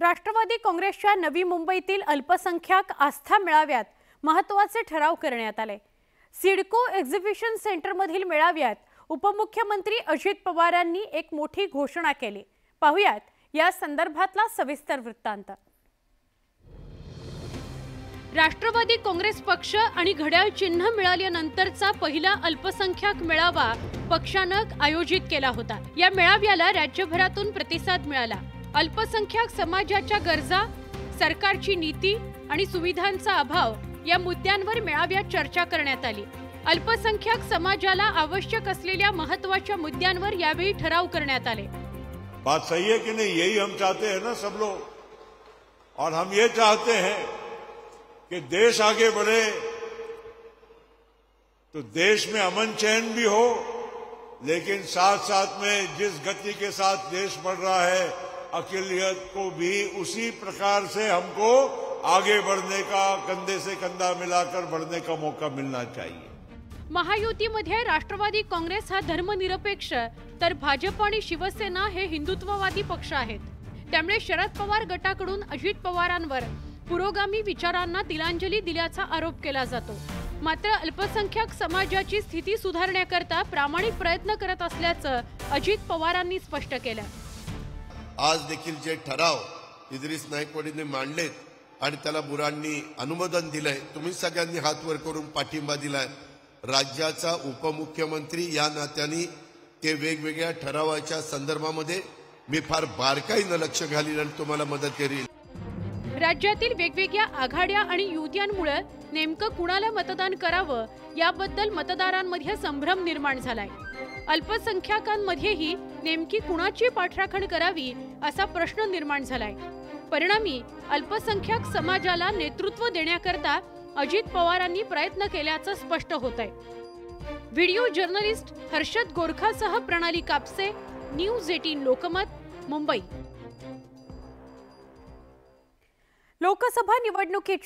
राष्ट्रवादी काँग्रेसच्या नवी मुंबईतील अल्पसंख्याक आस्था मेळाव्यात महत्त्वाचे ठराव करण्यात आले। सिडको एक्झिबिशन सेंटरमधील मेळाव्यात उपमुख्यमंत्री अजित पवारांनी एक मोठी घोषणा केली। पाहुयात या संदर्भातला सविस्तर वृत्तांत। राष्ट्रवादी काँग्रेस पक्ष आणि घड्याळ चिन्ह मिळाल्यानंतरचा पहिला अल्पसंख्याक मेळावा पक्षानं आयोजित केला होता। या मेळाव्याला राज्यभरातून प्रतिसाद मिळाला। अल्पसंख्याक समाजाच्या गरजा, सरकारची नीती आणि सुविधांचा अभाव या मुद्द्यांवर मेळाव्यात चर्चा करण्यात आली। अल्पसंख्याक समाजाला आवश्यक असलेल्या महत्त्वाच्या मुद्द्यांवर यावेळी ठराव करण्यात आले। बात सही है कि नहीं? यही हम चाहते हैं ना सब लोग, और हम ये चाहते हैं कि देश आगे बढ़े तो देश में अमन चैन भी हो, लेकिन साथ साथ में जिस गति के साथ देश बढ़ रहा है अकेलियत को भी उसी प्रकार से हमको आगे बढ़ने का, कंधे से कंधा मिलाकर बढ़ने का मौका मिलना चाहिए। महायुतीमध्ये राष्ट्रवादी काँग्रेस हा धर्मनिरपेक्ष तर भाजप आणि शिवसेना हे हिंदुत्ववादी पक्ष आहेत। त्यामुळे शरद पवार गटाकडून अजित पवारांवर पुरोगामी विचारांना तिलांजली दिल्याचा आरोप केला जातो। मात्र अल्पसंख्याक समाजाची स्थिती सुधारण्याकरता प्रामाणिक प्रयत्न करत असल्याचं अजित पवारांनी स्पष्ट केलं। आज देखील जे ठराव इद्रिस नाईकवाडीने मांडलेत आणि त्याला बुरांनी अनुमोदन दिलंय, तुम्ही सगळ्यांनी हात वर करून पाठिंबा दिलाय। राज्याचा उपमुख्यमंत्री या नात्याने ते वेगवेगळ्या ठरावाच्या संदर्भामध्ये मी फार बारकाईने लक्ष घालीन आणि तुम्हाला मदत करेन। राज्यातील वेगवेगळ्या आघाड्या आणि युत्यांमुळे नेमकं कुणाला मतदान करावं याबद्दल मतदारांमध्ये संभ्रम निर्माण झालाय। अल्पसंख्याकांमध्येही नेमकी कुणाची पाठराखण करावी असा प्रश्न निर्माण झालाय। परिणामी अल्पसंख्याक समाजाला नेतृत्व देण्याकरता अजित पवारांनी प्रयत्न केल्याचं स्पष्ट होतंय। व्हिडिओ जर्नलिस्ट हर्षद गोरखासह प्रणाली कापसे, न्यूज 18 लोकमत, मुंबई। लोकसभा निवडणुकीत